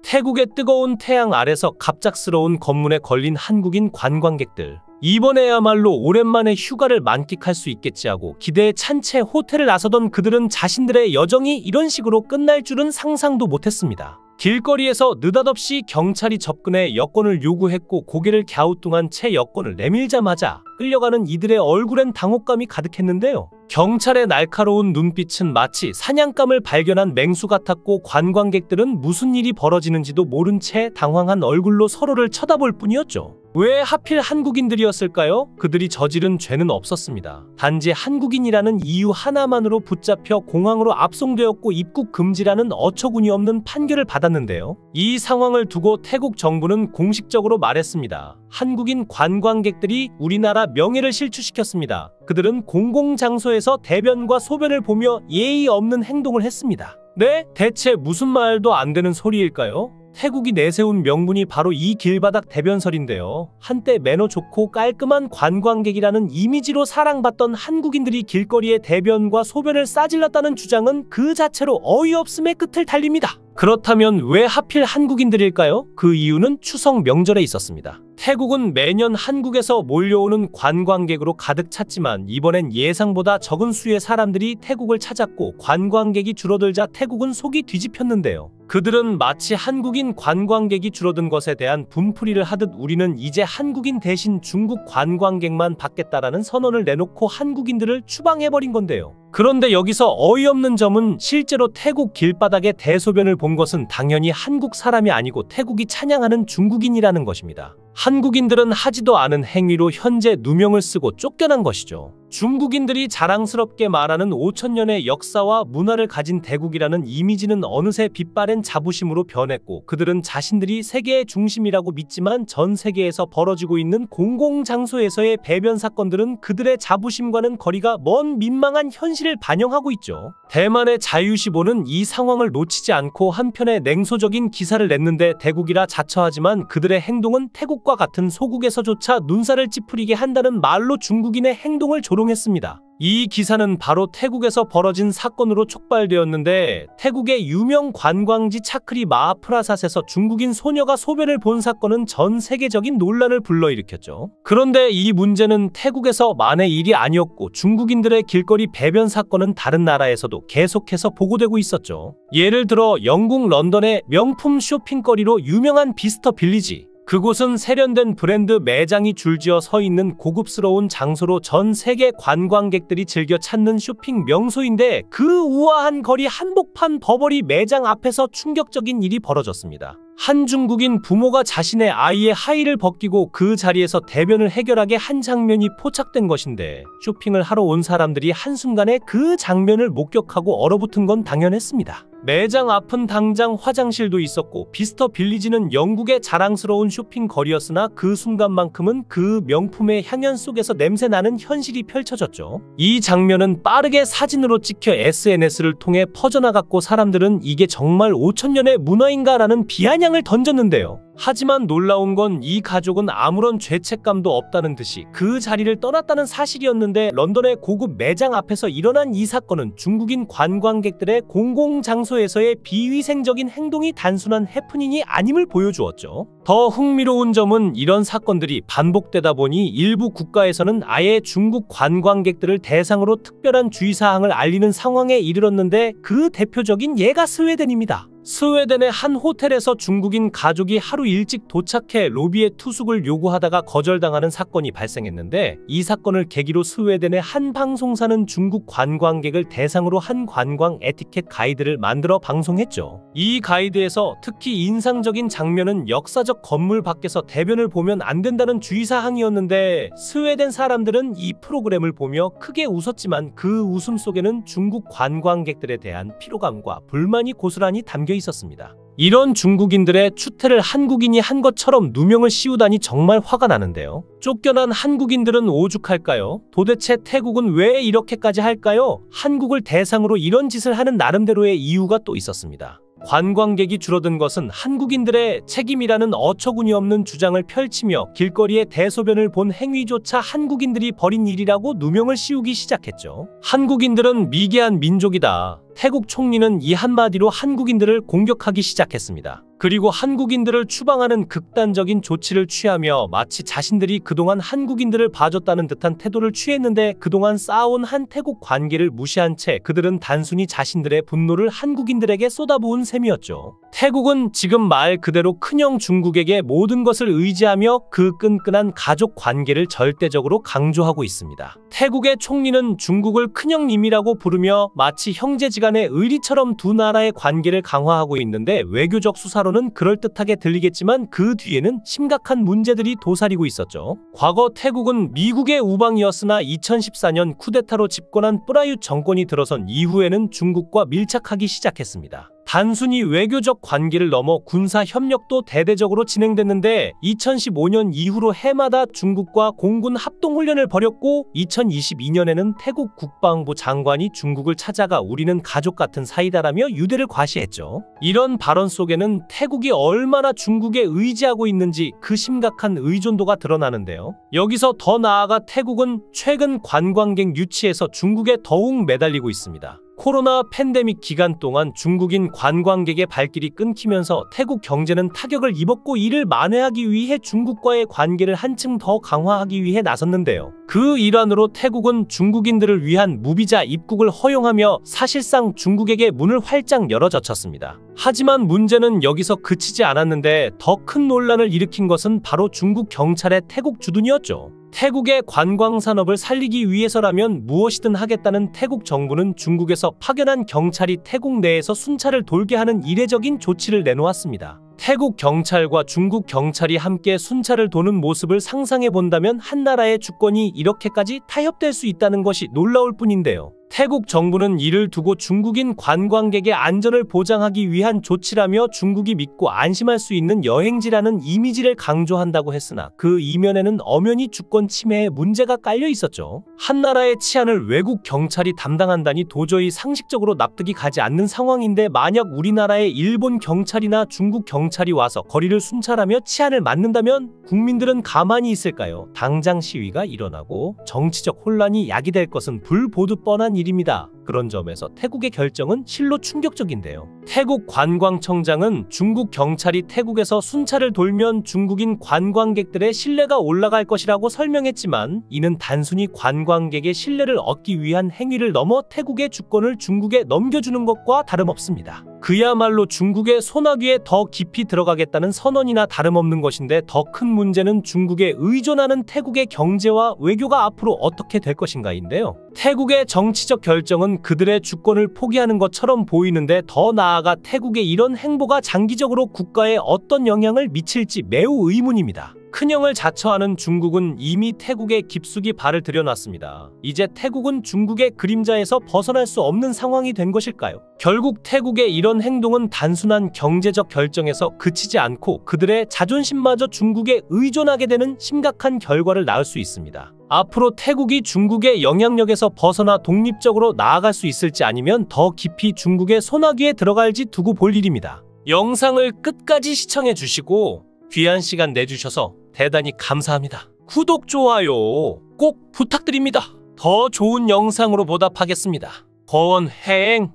태국의 뜨거운 태양 아래서 갑작스러운 검문에 걸린 한국인 관광객들. 이번에야말로 오랜만에 휴가를 만끽할 수 있겠지 하고 기대에 찬 채 호텔을 나서던 그들은 자신들의 여정이 이런 식으로 끝날 줄은 상상도 못했습니다. 길거리에서 느닷없이 경찰이 접근해 여권을 요구했고 고개를 갸우뚱한 채 여권을 내밀자마자 끌려가는 이들의 얼굴엔 당혹감이 가득했는데요. 경찰의 날카로운 눈빛은 마치 사냥감을 발견한 맹수 같았고 관광객들은 무슨 일이 벌어지는지도 모른 채 당황한 얼굴로 서로를 쳐다볼 뿐이었죠. 왜 하필 한국인들이었을까요? 그들이 저지른 죄는 없었습니다. 단지 한국인이라는 이유 하나만으로 붙잡혀 공항으로 압송되었고 입국 금지라는 어처구니 없는 판결을 받았는데요. 이 상황을 두고 태국 정부는 공식적으로 말했습니다. 한국인 관광객들이 우리나라 명예를 실추시켰습니다. 그들은 공공장소에서 대변과 소변을 보며 예의 없는 행동을 했습니다. 네? 대체 무슨 말도 안 되는 소리일까요? 태국이 내세운 명분이 바로 이 길바닥 대변설인데요. 한때 매너 좋고 깔끔한 관광객이라는 이미지로 사랑받던 한국인들이 길거리에 대변과 소변을 싸질렀다는 주장은 그 자체로 어이없음의 끝을 달립니다. 그렇다면 왜 하필 한국인들일까요? 그 이유는 추석 명절에 있었습니다. 태국은 매년 한국에서 몰려오는 관광객으로 가득 찼지만 이번엔 예상보다 적은 수의 사람들이 태국을 찾았고 관광객이 줄어들자 태국은 속이 뒤집혔는데요. 그들은 마치 한국인 관광객이 줄어든 것에 대한 분풀이를 하듯 우리는 이제 한국인 대신 중국 관광객만 받겠다라는 선언을 내놓고 한국인들을 추방해버린 건데요. 그런데 여기서 어이없는 점은 실제로 태국 길바닥에 대소변을 본 것은 당연히 한국 사람이 아니고 태국이 찬양하는 중국인이라는 것입니다. 한국인들은 하지도 않은 행위로 현재 누명을 쓰고 쫓겨난 것이죠. 중국인들이 자랑스럽게 말하는 5000년의 역사와 문화를 가진 대국이라는 이미지는 어느새 빛바랜 자부심으로 변했고 그들은 자신들이 세계의 중심이라고 믿지만 전 세계에서 벌어지고 있는 공공장소에서의 배변 사건들은 그들의 자부심과는 거리가 먼 민망한 현실을 반영하고 있죠. 대만의 자유시보는 이 상황을 놓치지 않고 한편의 냉소적인 기사를 냈는데 대국이라 자처하지만 그들의 행동은 태국과 같은 소국에서조차 눈살을 찌푸리게 한다는 말로 중국인의 행동을 조롱했습니다. 이 기사는 바로 태국에서 벌어진 사건으로 촉발되었는데 태국의 유명 관광지 차크리 마하프라삿에서 중국인 소녀가 소변을 본 사건은 전 세계적인 논란을 불러일으켰죠. 그런데 이 문제는 태국에서만의 일이 아니었고 중국인들의 길거리 배변 사건은 다른 나라에서도 계속해서 보고되고 있었죠. 예를 들어 영국 런던의 명품 쇼핑거리로 유명한 비스터 빌리지. 그곳은 세련된 브랜드 매장이 줄지어 서 있는 고급스러운 장소로 전 세계 관광객들이 즐겨 찾는 쇼핑 명소인데 그 우아한 거리 한복판 버버리 매장 앞에서 충격적인 일이 벌어졌습니다. 한 중국인 부모가 자신의 아이의 하의를 벗기고 그 자리에서 대변을 해결하게 한 장면이 포착된 것인데 쇼핑을 하러 온 사람들이 한순간에 그 장면을 목격하고 얼어붙은 건 당연했습니다. 매장 앞은 당장 화장실도 있었고 비스터 빌리지는 영국의 자랑스러운 쇼핑거리였으나 그 순간만큼은 그 명품의 향연 속에서 냄새나는 현실이 펼쳐졌죠. 이 장면은 빠르게 사진으로 찍혀 SNS를 통해 퍼져나갔고 사람들은 이게 정말 5000년의 문화인가 라는 비아냥을 던졌는데요. 하지만 놀라운 건 이 가족은 아무런 죄책감도 없다는 듯이 그 자리를 떠났다는 사실이었는데 런던의 고급 매장 앞에서 일어난 이 사건은 중국인 관광객들의 공공장소에서의 비위생적인 행동이 단순한 해프닝이 아님을 보여주었죠. 더 흥미로운 점은 이런 사건들이 반복되다 보니 일부 국가에서는 아예 중국 관광객들을 대상으로 특별한 주의사항을 알리는 상황에 이르렀는데 그 대표적인 예가 스웨덴입니다. 스웨덴의 한 호텔에서 중국인 가족이 하루 일찍 도착해 로비에 투숙을 요구하다가 거절당하는 사건이 발생했는데 이 사건을 계기로 스웨덴의 한 방송사는 중국 관광객을 대상으로 한 관광 에티켓 가이드를 만들어 방송했죠. 이 가이드에서 특히 인상적인 장면은 역사적 건물 밖에서 대변을 보면 안 된다는 주의사항이었는데 스웨덴 사람들은 이 프로그램을 보며 크게 웃었지만 그 웃음 속에는 중국 관광객들에 대한 피로감과 불만이 고스란히 담겨 있었습니다. 이런 중국인들의 추태를 한국인이 한 것처럼 누명을 씌우다니 정말 화가 나는데요. 쫓겨난 한국인들은 오죽할까요? 도대체 태국은 왜 이렇게까지 할까요? 한국을 대상으로 이런 짓을 하는 나름대로의 이유가 또 있었습니다. 관광객이 줄어든 것은 한국인들의 책임이라는 어처구니 없는 주장을 펼치며 길거리에 대소변을 본 행위조차 한국인들이 벌인 일이라고 누명을 씌우기 시작했죠. 한국인들은 미개한 민족이다. 태국 총리는 이 한마디로 한국인들을 공격하기 시작했습니다. 그리고 한국인들을 추방하는 극단적인 조치를 취하며 마치 자신들이 그동안 한국인들을 봐줬다는 듯한 태도를 취했는데, 그동안 쌓아온 한태국 관계를 무시한 채 그들은 단순히 자신들의 분노를 한국인들에게 쏟아부은 셈이었죠. 태국은 지금 말 그대로 큰형 중국에게 모든 것을 의지하며 그 끈끈한 가족 관계를 절대적으로 강조하고 있습니다. 태국의 총리는 중국을 큰형님이라고 부르며 마치 형제지간의 의리처럼 두 나라의 관계를 강화하고 있는데, 외교적 수사로는 그럴듯하게 들리겠지만 그 뒤에는 심각한 문제들이 도사리고 있었죠. 과거 태국은 미국의 우방이었으나 2014년 쿠데타로 집권한 프라윕 정권이 들어선 이후에는 중국과 밀착하기 시작했습니다. 단순히 외교적 관계를 넘어 군사 협력도 대대적으로 진행됐는데, 2015년 이후로 해마다 중국과 공군 합동훈련을 벌였고, 2022년에는 태국 국방부 장관이 중국을 찾아가 우리는 가족 같은 사이다라며 유대를 과시했죠. 이런 발언 속에는 태국이 얼마나 중국에 의지하고 있는지 그 심각한 의존도가 드러나는데요. 여기서 더 나아가 태국은 최근 관광객 유치에서 중국에 더욱 매달리고 있습니다. 코로나 팬데믹 기간 동안 중국인 관광객의 발길이 끊기면서 태국 경제는 타격을 입었고, 이를 만회하기 위해 중국과의 관계를 한층 더 강화하기 위해 나섰는데요. 그 일환으로 태국은 중국인들을 위한 무비자 입국을 허용하며 사실상 중국에게 문을 활짝 열어젖혔습니다. 하지만 문제는 여기서 그치지 않았는데, 더 큰 논란을 일으킨 것은 바로 중국 경찰의 태국 주둔이었죠. 태국의 관광산업을 살리기 위해서라면 무엇이든 하겠다는 태국 정부는 중국에서 파견한 경찰이 태국 내에서 순찰을 돌게 하는 이례적인 조치를 내놓았습니다. 태국 경찰과 중국 경찰이 함께 순찰을 도는 모습을 상상해 본다면 한 나라의 주권이 이렇게까지 타협될 수 있다는 것이 놀라울 뿐인데요. 태국 정부는 이를 두고 중국인 관광객의 안전을 보장하기 위한 조치라며 중국이 믿고 안심할 수 있는 여행지라는 이미지를 강조한다고 했으나, 그 이면에는 엄연히 주권 침해의 문제가 깔려 있었죠. 한 나라의 치안을 외국 경찰이 담당한다니 도저히 상식적으로 납득이 가지 않는 상황인데, 만약 우리나라의 일본 경찰이나 중국 경찰이 와서 거리를 순찰하며 치안을 맡는다면 국민들은 가만히 있을까요? 당장 시위가 일어나고 정치적 혼란이 야기될 것은 불보듯 뻔한 일입니다. 그런 점에서 태국의 결정은 실로 충격적인데요. 태국 관광청장은 중국 경찰이 태국에서 순찰을 돌면 중국인 관광객들의 신뢰가 올라갈 것이라고 설명했지만, 이는 단순히 관광객의 신뢰를 얻기 위한 행위를 넘어 태국의 주권을 중국에 넘겨주는 것과 다름없습니다. 그야말로 중국의 소나기에 더 깊이 들어가겠다는 선언이나 다름없는 것인데, 더 큰 문제는 중국에 의존하는 태국의 경제와 외교가 앞으로 어떻게 될 것인가인데요. 태국의 정치적 결정은 그들의 주권을 포기하는 것처럼 보이는데, 더 나아가 태국의 이런 행보가 장기적으로 국가에 어떤 영향을 미칠지 매우 의문입니다. 큰형을 자처하는 중국은 이미 태국에 깊숙이 발을 들여놨습니다. 이제 태국은 중국의 그림자에서 벗어날 수 없는 상황이 된 것일까요? 결국 태국의 이런 행동은 단순한 경제적 결정에서 그치지 않고 그들의 자존심마저 중국에 의존하게 되는 심각한 결과를 낳을 수 있습니다. 앞으로 태국이 중국의 영향력에서 벗어나 독립적으로 나아갈 수 있을지, 아니면 더 깊이 중국의 소나기에 들어갈지 두고 볼 일입니다. 영상을 끝까지 시청해 주시고 귀한 시간 내주셔서 대단히 감사합니다. 구독, 좋아요 꼭 부탁드립니다. 더 좋은 영상으로 보답하겠습니다. 거원행